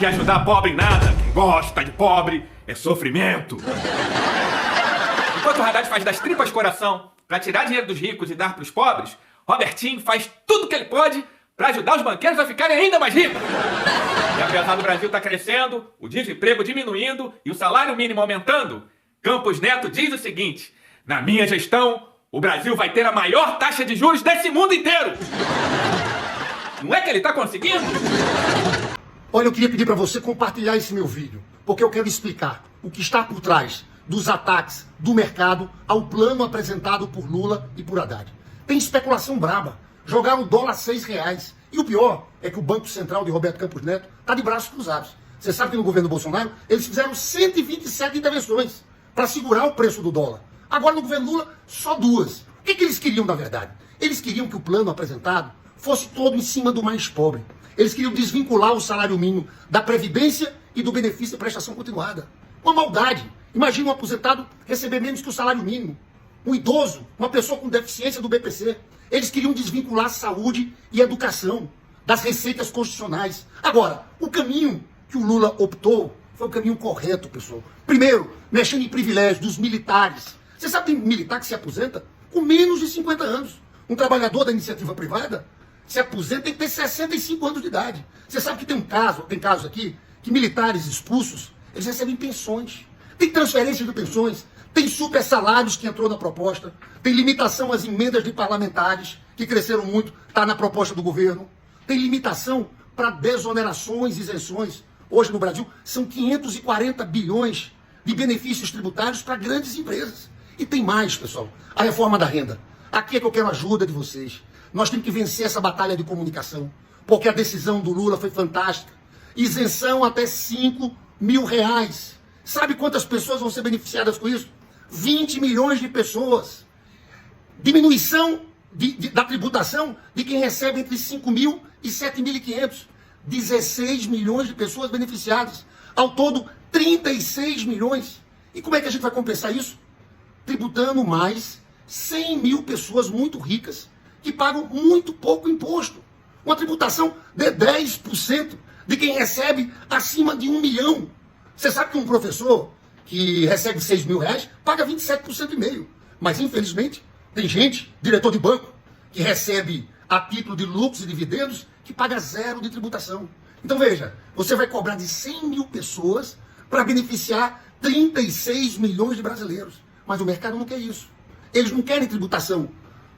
Que ajudar pobre em nada. Quem gosta de pobre é sofrimento. Enquanto o Haddad faz das tripas coração pra tirar dinheiro dos ricos e dar pros pobres, Robertinho faz tudo que ele pode pra ajudar os banqueiros a ficarem ainda mais ricos. E apesar do Brasil estar crescendo, o desemprego diminuindo e o salário mínimo aumentando, Campos Neto diz o seguinte: na minha gestão, o Brasil vai ter a maior taxa de juros desse mundo inteiro. Não é que ele tá conseguindo? Olha, eu queria pedir para você compartilhar esse meu vídeo, porque eu quero explicar o que está por trás dos ataques do mercado ao plano apresentado por Lula e por Haddad. Tem especulação braba, jogaram o dólar a R$6. E o pior é que o Banco Central de Roberto Campos Neto está de braços cruzados. Você sabe que no governo Bolsonaro eles fizeram 127 intervenções para segurar o preço do dólar. Agora no governo Lula, só 2. O que eles queriam na verdade? Eles queriam que o plano apresentado fosse todo em cima do mais pobre. Eles queriam desvincular o salário mínimo da Previdência e do benefício de prestação continuada. Uma maldade. Imagina um aposentado receber menos que o salário mínimo. Um idoso, uma pessoa com deficiência do BPC. Eles queriam desvincular saúde e educação das receitas constitucionais. Agora, o caminho que o Lula optou foi o caminho correto, pessoal. Primeiro, mexendo em privilégios dos militares. Você sabe que tem militar que se aposenta com menos de 50 anos. Um trabalhador da iniciativa privada se aposenta, tem que ter 65 anos de idade. Você sabe que tem casos aqui, que militares expulsos, eles recebem pensões. Tem transferência de pensões, tem super salários que entrou na proposta, tem limitação às emendas de parlamentares, que cresceram muito, está na proposta do governo. Tem limitação para desonerações e isenções. Hoje no Brasil são 540 bilhões de benefícios tributários para grandes empresas. E tem mais, pessoal, a reforma da renda. Aqui é que eu quero a ajuda de vocês. Nós temos que vencer essa batalha de comunicação, porque a decisão do Lula foi fantástica. Isenção até R$5.000. Sabe quantas pessoas vão ser beneficiadas com isso? 20 milhões de pessoas. Diminuição da tributação de quem recebe entre 5.000 e 7.500. 16 milhões de pessoas beneficiadas. Ao todo, 36 milhões. E como é que a gente vai compensar isso? Tributando mais 100 mil pessoas muito ricas, que pagam muito pouco imposto. Uma tributação de 10% de quem recebe acima de 1 milhão. Você sabe que um professor que recebe R$6.000 paga 27,5%. Mas, infelizmente, tem gente, diretor de banco, que recebe a título de lucros e dividendos, que paga 0 de tributação. Então, veja, você vai cobrar de 100 mil pessoas para beneficiar 36 milhões de brasileiros. Mas o mercado não quer isso. Eles não querem tributação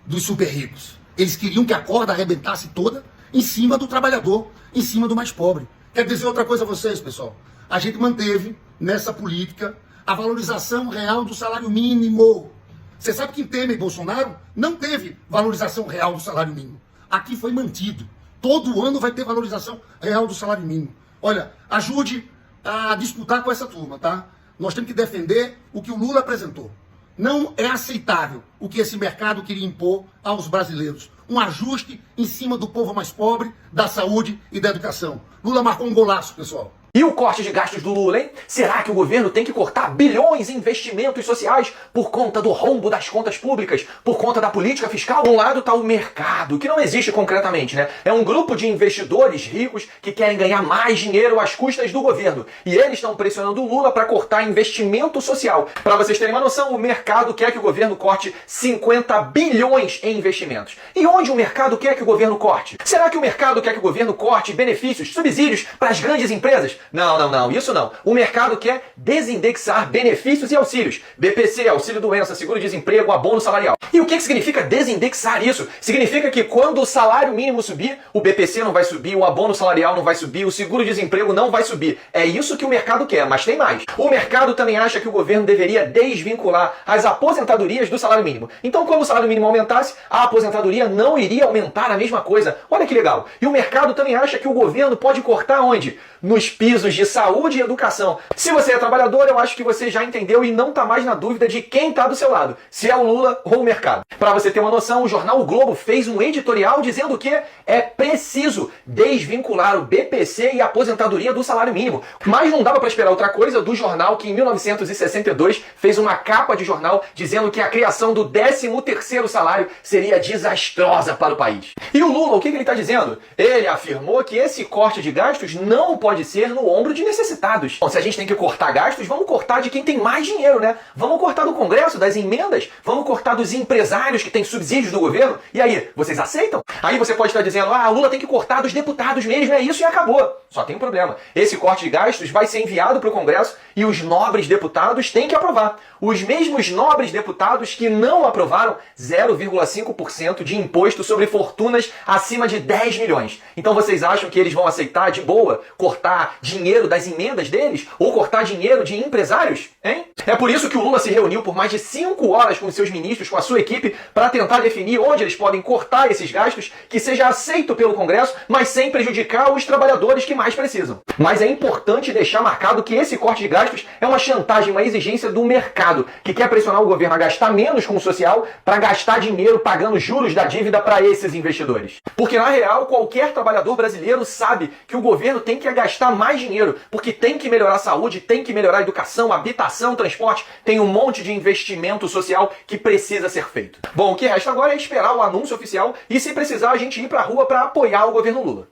dos super ricos. Eles queriam que a corda arrebentasse toda em cima do trabalhador, em cima do mais pobre. Quero dizer outra coisa a vocês, pessoal. A gente manteve nessa política a valorização real do salário mínimo. Você sabe que em Temer e Bolsonaro não teve valorização real do salário mínimo. Aqui foi mantido. Todo ano vai ter valorização real do salário mínimo. Olha, ajude a disputar com essa turma, tá? Nós temos que defender o que o Lula apresentou. Não é aceitável o que esse mercado queria impor aos brasileiros. Um ajuste em cima do povo mais pobre, da saúde e da educação. Lula marcou um golaço, pessoal. E o corte de gastos do Lula, hein? Será que o governo tem que cortar bilhões em investimentos sociais por conta do rombo das contas públicas, por conta da política fiscal? De um lado está o mercado, que não existe concretamente, né? É um grupo de investidores ricos que querem ganhar mais dinheiro às custas do governo. E eles estão pressionando o Lula para cortar investimento social. Para vocês terem uma noção, o mercado quer que o governo corte 50 bilhões em investimentos. E onde o mercado quer que o governo corte? Será que o mercado quer que o governo corte benefícios, subsídios para as grandes empresas? Não, isso não. O mercado quer desindexar benefícios e auxílios. BPC, auxílio-doença, seguro-desemprego, abono salarial. E o que significa desindexar isso? Significa que quando o salário mínimo subir, o BPC não vai subir, o abono salarial não vai subir, o seguro-desemprego não vai subir. É isso que o mercado quer, mas tem mais. O mercado também acha que o governo deveria desvincular as aposentadorias do salário mínimo. Então, quando o salário mínimo aumentasse, a aposentadoria não iria aumentar a mesma coisa. Olha que legal. E o mercado também acha que o governo pode cortar onde? Nos pisos de saúde e educação. Se você é trabalhador, eu acho que você já entendeu e não está mais na dúvida de quem está do seu lado, se é o Lula ou o mercado. Para você ter uma noção, o jornal O Globo fez um editorial dizendo que é preciso desvincular o BPC e a aposentadoria do salário mínimo. Mas não dava para esperar outra coisa do jornal que em 1962 fez uma capa de jornal dizendo que a criação do 13º salário seria desastrosa para o país. E o Lula, o que ele está dizendo? Ele afirmou que esse corte de gastos não pode ser no no ombro de necessitados. Bom, se a gente tem que cortar gastos, vamos cortar de quem tem mais dinheiro, né? Vamos cortar do Congresso, das emendas, vamos cortar dos empresários que têm subsídios do governo. E aí, vocês aceitam? Aí você pode estar dizendo, ah, Lula tem que cortar dos deputados mesmo, é isso e acabou. Só tem um problema. Esse corte de gastos vai ser enviado para o Congresso e os nobres deputados têm que aprovar. Os mesmos nobres deputados que não aprovaram 0,5% de imposto sobre fortunas acima de 10 milhões. Então vocês acham que eles vão aceitar de boa cortar dinheiro das emendas deles? Ou cortar dinheiro de empresários? Hein? É por isso que o Lula se reuniu por mais de 5 horas com seus ministros, com a sua equipe, para tentar definir onde eles podem cortar esses gastos que seja aceito pelo Congresso, mas sem prejudicar os trabalhadores que mais precisam. Mas é importante deixar marcado que esse corte de gastos é uma chantagem, uma exigência do mercado, que quer pressionar o governo a gastar menos com o social para gastar dinheiro pagando juros da dívida para esses investidores. Porque na real, qualquer trabalhador brasileiro sabe que o governo tem que gastar mais dinheiro, porque tem que melhorar a saúde, tem que melhorar a educação, habitação, transporte, tem um monte de investimento social que precisa ser feito. Bom, o que resta agora é esperar o anúncio oficial e, se precisar, a gente ir para a rua para apoiar o governo Lula.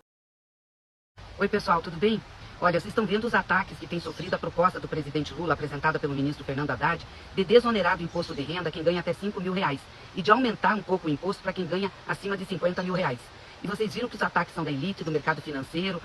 Oi pessoal, tudo bem? Olha, vocês estão vendo os ataques que tem sofrido a proposta do presidente Lula, apresentada pelo ministro Fernando Haddad, de desonerar do imposto de renda quem ganha até 5 mil reais e de aumentar um pouco o imposto para quem ganha acima de 50 mil reais. E vocês viram que os ataques são da elite, do mercado financeiro,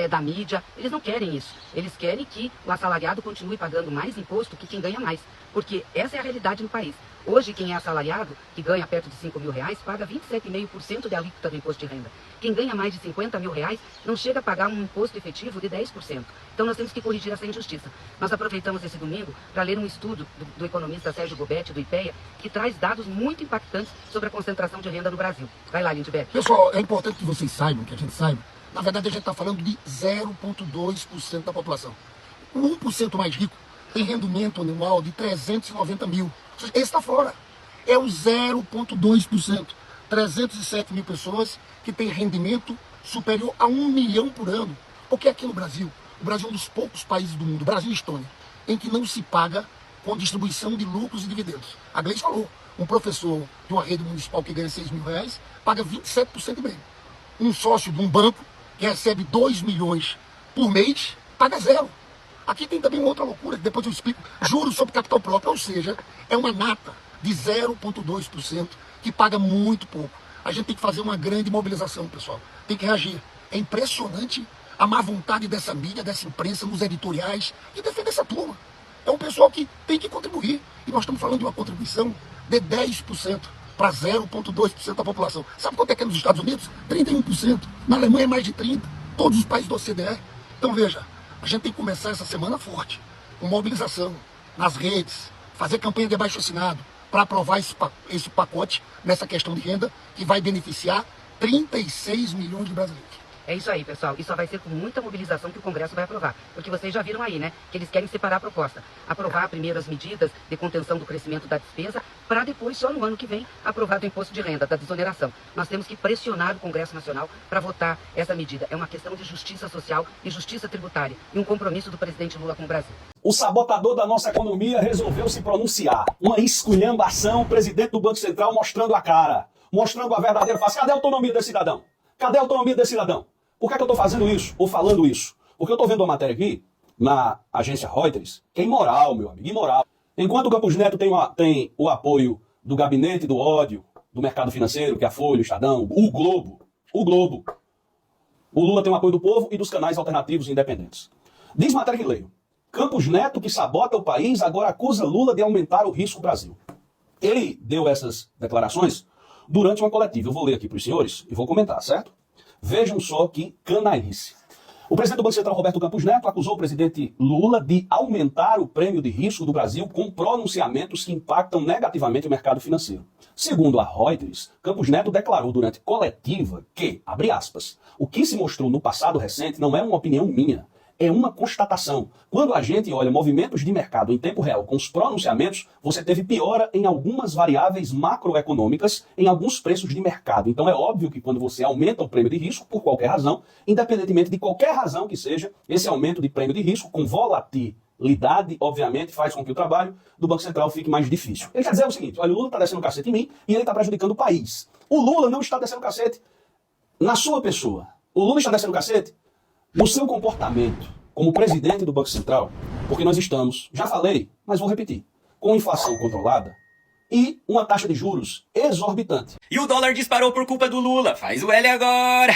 da mídia. Eles não querem isso. Eles querem que o assalariado continue pagando mais imposto que quem ganha mais. Porque essa é a realidade no país. Hoje, quem é assalariado, que ganha perto de 5 mil reais, paga 27,5% da alíquota do imposto de renda. Quem ganha mais de 50 mil reais não chega a pagar um imposto efetivo de 10%. Então nós temos que corrigir essa injustiça. Nós aproveitamos esse domingo para ler um estudo do economista Sérgio Gobetti, do IPEA, que traz dados muito impactantes sobre a concentração de renda no Brasil. Vai lá, Lindbergh. Pessoal, é importante que vocês saibam, que a gente saiba. Na verdade, a gente está falando de 0,2% da população. O 1% mais rico tem rendimento anual de 390 mil. Esse está fora. É o 0,2%. 307 mil pessoas que têm rendimento superior a 1 milhão por ano. Porque aqui no Brasil, o Brasil é um dos poucos países do mundo, Brasil e Estônia, em que não se paga com distribuição de lucros e dividendos. A Gleice falou, um professor de uma rede municipal que ganha 6 mil reais paga 27% bem. Um sócio de um banco que recebe 2 milhões por mês paga zero. Aqui tem também uma outra loucura, que depois eu explico, juros sobre capital próprio, ou seja, é uma nata de 0,2% que paga muito pouco. A gente tem que fazer uma grande mobilização, pessoal. Tem que reagir. É impressionante a má vontade dessa mídia, dessa imprensa, nos editoriais, de defender essa turma. É um pessoal que tem que contribuir. E nós estamos falando de uma contribuição de 10% para 0,2% da população. Sabe quanto é que é nos Estados Unidos? 31%. Na Alemanha é mais de 30%. Todos os países do OCDE. Então veja, a gente tem que começar essa semana forte, com mobilização, nas redes, fazer campanha de abaixo-assinado, para aprovar esse pacote nessa questão de renda, que vai beneficiar 36 milhões de brasileiros. É isso aí, pessoal. E só vai ser com muita mobilização que o Congresso vai aprovar. Porque vocês já viram aí, né? Que eles querem separar a proposta. Aprovar primeiro as medidas de contenção do crescimento da despesa, para depois, só no ano que vem, aprovar do imposto de renda, da desoneração. Nós temos que pressionar o Congresso Nacional para votar essa medida. É uma questão de justiça social e justiça tributária. E um compromisso do presidente Lula com o Brasil. O sabotador da nossa economia resolveu se pronunciar. Uma esculhambação, o presidente do Banco Central mostrando a cara. Mostrando a verdadeira face. Cadê a autonomia desse cidadão? Cadê a autonomia desse cidadão? Por que é que eu estou fazendo isso, ou falando isso? Porque eu estou vendo uma matéria aqui, na agência Reuters, que é imoral, meu amigo, imoral. Enquanto o Campos Neto tem o apoio do gabinete do ódio, do mercado financeiro, que é a Folha, o Estadão, o Globo, o Lula tem o apoio do povo e dos canais alternativos e independentes. Diz matéria que leio. Campos Neto, que sabota o país, agora acusa Lula de aumentar o risco Brasil. Ele deu essas declarações durante uma coletiva. Eu vou ler aqui para os senhores e vou comentar, certo? Vejam só que canalice. O presidente do Banco Central, Roberto Campos Neto, acusou o presidente Lula de aumentar o prêmio de risco do Brasil com pronunciamentos que impactam negativamente o mercado financeiro. Segundo a Reuters, Campos Neto declarou durante coletiva que, abre aspas, o que se mostrou no passado recente não é uma opinião minha, é uma constatação. Quando a gente olha movimentos de mercado em tempo real com os pronunciamentos, você teve piora em algumas variáveis macroeconômicas, em alguns preços de mercado. Então é óbvio que quando você aumenta o prêmio de risco, por qualquer razão, independentemente de qualquer razão que seja, esse aumento de prêmio de risco, com volatilidade, obviamente, faz com que o trabalho do Banco Central fique mais difícil. Ele quer dizer o seguinte, olha, o Lula está descendo o cacete em mim e ele está prejudicando o país. O Lula não está descendo o cacete na sua pessoa. O Lula está descendo o cacete no seu comportamento. como presidente do Banco Central, porque nós estamos, já falei, mas vou repetir, com inflação controlada e uma taxa de juros exorbitante. E o dólar disparou por culpa do Lula. Faz o L agora.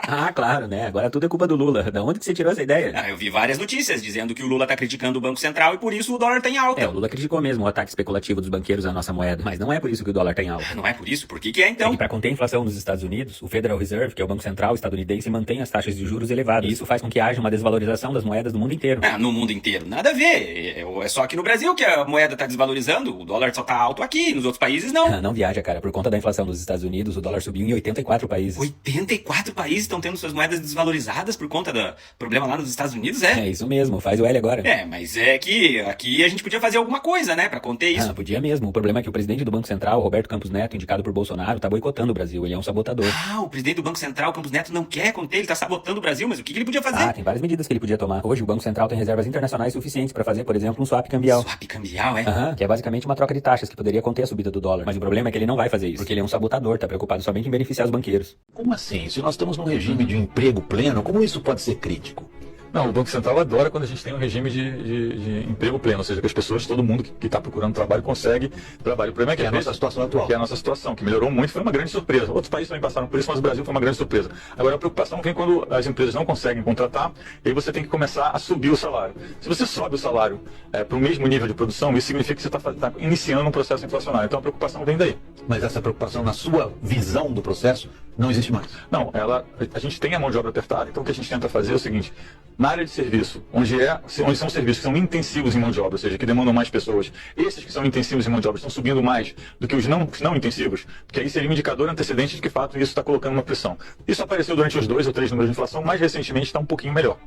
Ah, claro, né? Agora tudo é culpa do Lula. Da onde que você tirou essa ideia? Eu vi várias notícias dizendo que o Lula tá criticando o Banco Central e por isso o dólar tá em alta. O Lula criticou mesmo o ataque especulativo dos banqueiros à nossa moeda, mas não é por isso que o dólar tá em alta. Não é por isso? Por que é então? E para conter a inflação nos Estados Unidos, o Federal Reserve, que é o Banco Central estadunidense, mantém as taxas de juros elevadas. E isso faz com que haja uma desvalorização das moedas do mundo inteiro. No mundo inteiro. Nada a ver. É só aqui no Brasil que a moeda tá desvalorizando. O dólar só tá alto aqui. Nos outros países não. Não viaja, cara. Por conta da inflação nos Estados Unidos, o dólar subiu em 84 países. 84 países estão tendo suas moedas desvalorizadas por conta do problema lá nos Estados Unidos, é? É isso mesmo. Faz o L agora. Mas é que aqui a gente podia fazer alguma coisa, né? Pra conter isso. Podia mesmo. O problema é que o presidente do Banco Central, Roberto Campos Neto, indicado por Bolsonaro, tá boicotando o Brasil. Ele é um sabotador. O presidente do Banco Central, Campos Neto, não quer conter. Ele tá sabotando o Brasil. Mas o que ele podia fazer? Tem várias medidas que ele podia tomar. Hoje o Banco Central tem reservas internacionais suficientes pra fazer, por exemplo, um swap cambial. Swap cambial, é? Que é basicamente uma troca de taxas que poderia conter a subida do dólar. Mas o problema é que ele não vai fazer isso, porque ele é um sabotador, tá preocupado somente em beneficiar os banqueiros. Como assim? Se nós estamos num regime de emprego pleno, como isso pode ser crítico? Não, o Banco Central adora quando a gente tem um regime de emprego pleno, ou seja, que as pessoas, todo mundo que está procurando trabalho consegue trabalho. O problema é que é a nossa situação atual. Que é a nossa situação, que melhorou muito, foi uma grande surpresa. Outros países também passaram por isso, mas o Brasil foi uma grande surpresa. Agora a preocupação vem quando as empresas não conseguem contratar, e aí você tem que começar a subir o salário. Se você sobe o salário para o mesmo nível de produção, isso significa que você está iniciando um processo inflacionário. Então a preocupação vem daí. Mas essa preocupação, na sua visão do processo, não existe mais? Não, a gente tem a mão de obra apertada, então o que a gente tenta fazer é o seguinte: na área de serviço, onde são serviços que são intensivos em mão de obra, ou seja, que demandam mais pessoas, esses que são intensivos em mão de obra estão subindo mais do que os não intensivos, porque aí seria um indicador antecedente de que, de fato, isso está colocando uma pressão. Isso apareceu durante os 2 ou 3 números de inflação, mais recentemente está um pouquinho melhor.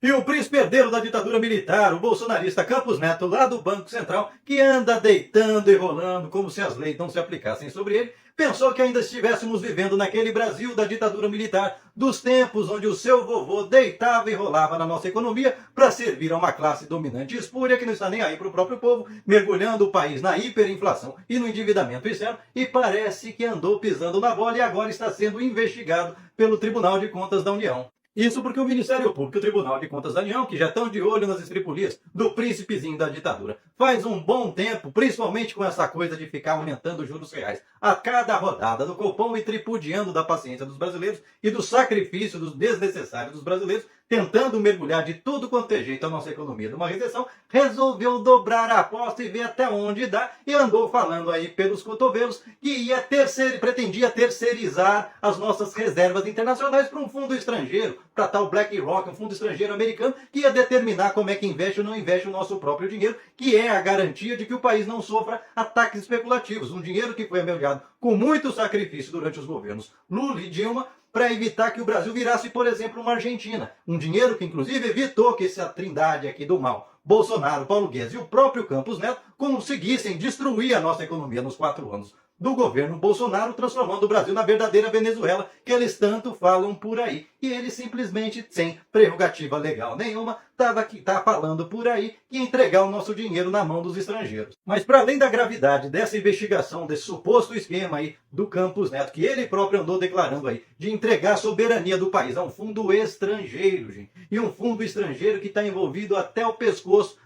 E o príncipe herdeiro da ditadura militar, o bolsonarista Campos Neto, lá do Banco Central, que anda deitando e rolando como se as leis não se aplicassem sobre ele, pensou que ainda estivéssemos vivendo naquele Brasil da ditadura militar, dos tempos onde o seu vovô deitava e rolava na nossa economia para servir a uma classe dominante espúria que não está nem aí para o próprio povo, mergulhando o país na hiperinflação e no endividamento externo, e parece que andou pisando na bola e agora está sendo investigado pelo Tribunal de Contas da União. Isso porque o Ministério Público e o Tribunal de Contas da União, que já estão de olho nas estripulias do príncipezinho da ditadura, faz um bom tempo, principalmente com essa coisa de ficar aumentando os juros reais a cada rodada do Copom e tripudiando da paciência dos brasileiros e do sacrifício dos desnecessários dos brasileiros, tentando mergulhar de tudo quanto é jeito a nossa economia numa recessão, resolveu dobrar a aposta e ver até onde dá, e andou falando aí pelos cotovelos que pretendia terceirizar as nossas reservas internacionais para um fundo estrangeiro, para tal BlackRock, um fundo estrangeiro americano, que ia determinar como é que investe ou não investe o nosso próprio dinheiro, que é a garantia de que o país não sofra ataques especulativos. Um dinheiro que foi amelhado com muito sacrifício durante os governos Lula e Dilma, para evitar que o Brasil virasse, por exemplo, uma Argentina. Um dinheiro que, inclusive, evitou que essa trindade aqui do mal, Bolsonaro, Paulo Guedes e o próprio Campos Neto, conseguissem destruir a nossa economia nos 4 anos do governo Bolsonaro, transformando o Brasil na verdadeira Venezuela, que eles tanto falam por aí. E ele simplesmente, sem prerrogativa legal nenhuma, tá falando por aí que ia entregar o nosso dinheiro na mão dos estrangeiros. Mas para além da gravidade dessa investigação, desse suposto esquema aí do Campos Neto, que ele próprio andou declarando aí, de entregar a soberania do país a um fundo estrangeiro, gente, e um fundo estrangeiro que está envolvido até o pescoço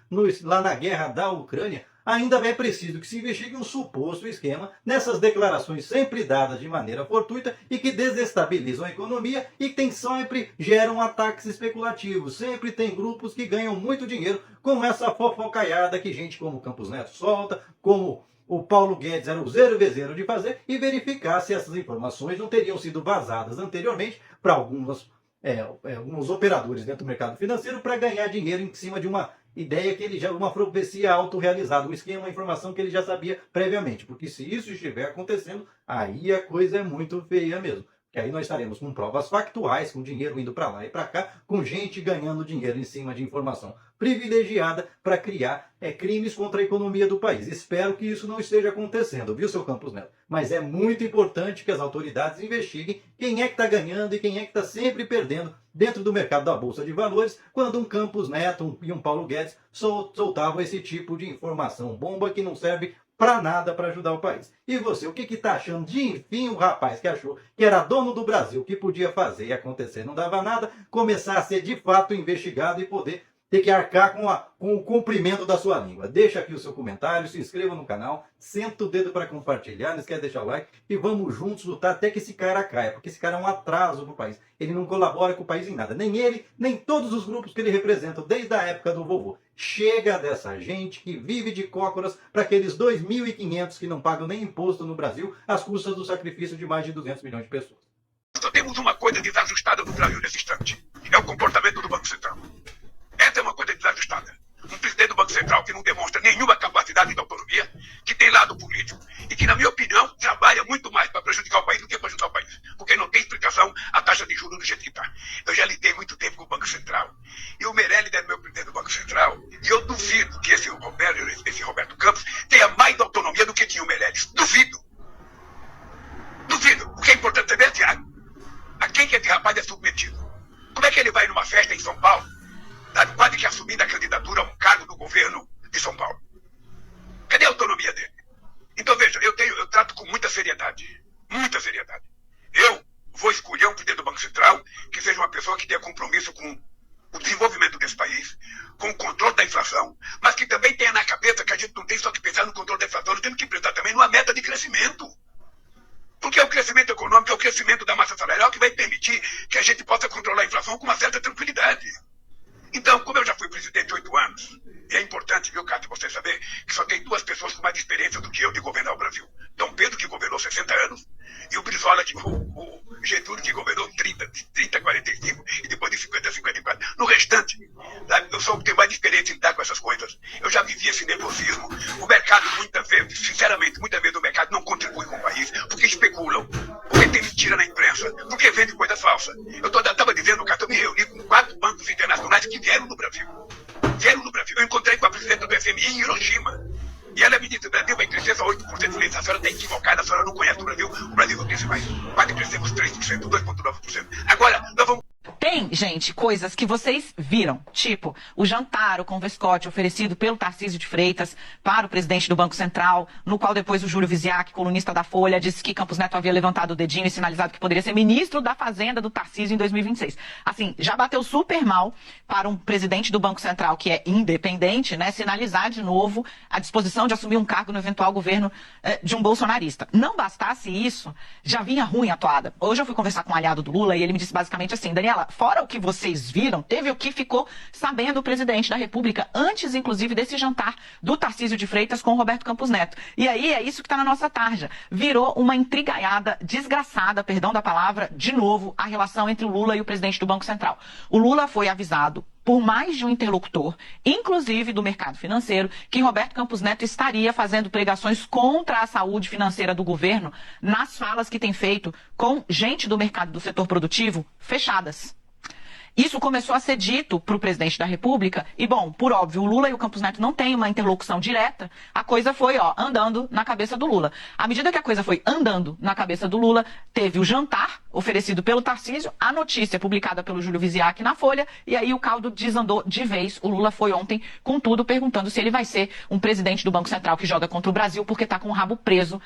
lá na guerra da Ucrânia, ainda é preciso que se investigue um suposto esquema nessas declarações sempre dadas de maneira fortuita e que desestabilizam a economia e que sempre geram ataques especulativos. Sempre tem grupos que ganham muito dinheiro com essa fofocaiada que gente como Campos Neto solta, como o Paulo Guedes era o zero vezeiro de fazer, e verificar se essas informações não teriam sido vazadas anteriormente para alguns operadores dentro do mercado financeiro para ganhar dinheiro em cima de uma ideia que ele já, uma profecia autorrealizada, um esquema, uma informação que ele já sabia previamente. Porque se isso estiver acontecendo, aí a coisa é muito feia mesmo. Que aí nós estaremos com provas factuais, com dinheiro indo para lá e para cá, com gente ganhando dinheiro em cima de informação privilegiada para criar crimes contra a economia do país. Espero que isso não esteja acontecendo, viu, seu Campos Neto? Mas é muito importante que as autoridades investiguem quem é que está ganhando e quem é que está sempre perdendo dentro do mercado da Bolsa de Valores, quando um Campos Neto e um Paulo Guedes soltavam esse tipo de informação bomba que não serve para nada para ajudar o país. E você, o que está achando de, enfim, o rapaz que achou que era dono do Brasil, que podia fazer e acontecer, não dava nada, começar a ser de fato investigado e poder ter que arcar com o cumprimento da sua língua. Deixa aqui o seu comentário, se inscreva no canal, senta o dedo para compartilhar, não esquece de deixar o like e vamos juntos lutar até que esse cara caia, porque esse cara é um atraso para o país. Ele não colabora com o país em nada, nem ele, nem todos os grupos que ele representa, desde a época do vovô. Chega dessa gente que vive de cócoras para aqueles 2.500 que não pagam nem imposto no Brasil, às custas do sacrifício de mais de 200 milhões de pessoas. Só temos uma coisa desajustada no Brasil nesse instante. É o comportamento do Banco Central. Essa é uma coisa desajustada. Um presidente do Banco Central que não demonstra nenhuma capacidade de autonomia, que tem lado político e que, na minha opinião, trabalha muito mais para prejudicar o país do que para ajudar o país. Porque não tem explicação a taxa de juros do jeito que está. Eu já lidei muito tempo com o Banco Central. E o Meirelles é meu presidente do Banco Central. E eu duvido que esse Roberto Campos tenha mais autonomia do que tinha o Meirelles. Duvido. Duvido. O que é importante saber é Thiago. A quem que esse rapaz é submetido? Como é que ele vai numa festa em São Paulo, quase que assumindo a candidatura a um cargo do governo de São Paulo? Cadê a autonomia dele? Então veja, eu trato com muita seriedade. Muita seriedade. Eu vou escolher um presidente do Banco Central que seja uma pessoa que tenha compromisso com o desenvolvimento desse país, com o controle da inflação, mas que também tenha na cabeça que a gente não tem só que pensar no controle da inflação, nós temos que pensar também numa meta de crescimento. Porque é o crescimento econômico, é o crescimento da massa salarial que vai permitir que a gente possa controlar a inflação com uma certa tranquilidade. Então, como eu já fui presidente 8 anos, e é importante, viu, Cássio, você saber que só tem 2 pessoas com mais experiência do que eu de governar o Brasil. Dom Pedro, que governou 60 anos, e o Brizola, o Getúlio, que governou 30, 45, e depois de 50, 54. No restante, sabe, eu sou o que tenho mais experiência em lidar com essas coisas. Eu já vivi esse nervosismo. O mercado, muitas vezes, sinceramente, muitas vezes o mercado não contribui com o país, porque especulam, porque tem mentira na imprensa, porque vende coisa falsa. Eu estava dizendo, Cássio, eu me reuni com 4 bancos internacionais que vieram no Brasil. Eu encontrei com a presidenta do FMI em Hiroshima. E ela me disse, o Brasil vai crescer só 8% de inflação. A senhora está equivocada, a senhora não conhece o Brasil. O Brasil vai crescer mais. Quase crescemos 3%, 2,9%. Agora, nós vamos... Tem, gente, coisas que vocês viram, tipo o jantar, o convescote oferecido pelo Tarcísio de Freitas para o presidente do Banco Central, no qual depois o Júlio Wisiak, colunista da Folha, disse que Campos Neto havia levantado o dedinho e sinalizado que poderia ser ministro da Fazenda do Tarcísio em 2026. Assim, já bateu super mal para um presidente do Banco Central que é independente, né, sinalizar de novo a disposição de assumir um cargo no eventual governo de um bolsonarista. Não bastasse isso, já vinha ruim a toada. Hoje eu fui conversar com um aliado do Lula e ele me disse basicamente assim, Daniela, fora o que vocês viram, teve o que ficou sabendo o presidente da República, antes, inclusive, desse jantar do Tarcísio de Freitas com o Roberto Campos Neto. E aí é isso que está na nossa tarja. Virou uma intrigaiada, desgraçada, perdão da palavra, de novo, a relação entre o Lula e o presidente do Banco Central. O Lula foi avisado por mais de um interlocutor, inclusive do mercado financeiro, que Roberto Campos Neto estaria fazendo pregações contra a saúde financeira do governo nas falas que tem feito com gente do mercado do setor produtivo fechadas. Isso começou a ser dito para o presidente da República e, bom, por óbvio, o Lula e o Campos Neto não têm uma interlocução direta, a coisa foi, andando na cabeça do Lula. À medida que a coisa foi andando na cabeça do Lula, teve o jantar oferecido pelo Tarcísio, a notícia publicada pelo Júlio Wisiak na Folha, e aí o caldo desandou de vez. O Lula foi ontem com tudo perguntando se ele vai ser um presidente do Banco Central que joga contra o Brasil porque está com o rabo preso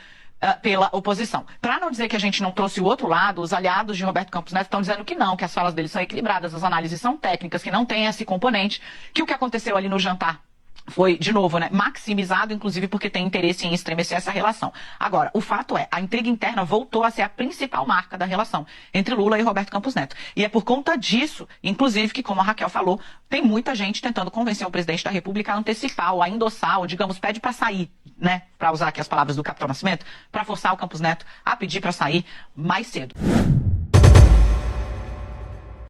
pela oposição. Para não dizer que a gente não trouxe o outro lado, os aliados de Roberto Campos Neto estão dizendo que não, que as falas dele são equilibradas, as análises são técnicas, que não tem esse componente, que o que aconteceu ali no jantar foi, de novo, né, maximizado, inclusive porque tem interesse em estremecer essa relação. Agora, o fato é, a intriga interna voltou a ser a principal marca da relação entre Lula e Roberto Campos Neto. E é por conta disso, inclusive, que, como a Raquel falou, tem muita gente tentando convencer o presidente da República a antecipar ou a endossar, ou, digamos, pede para sair, né, para usar aqui as palavras do Capitão Nascimento, para forçar o Campos Neto a pedir para sair mais cedo.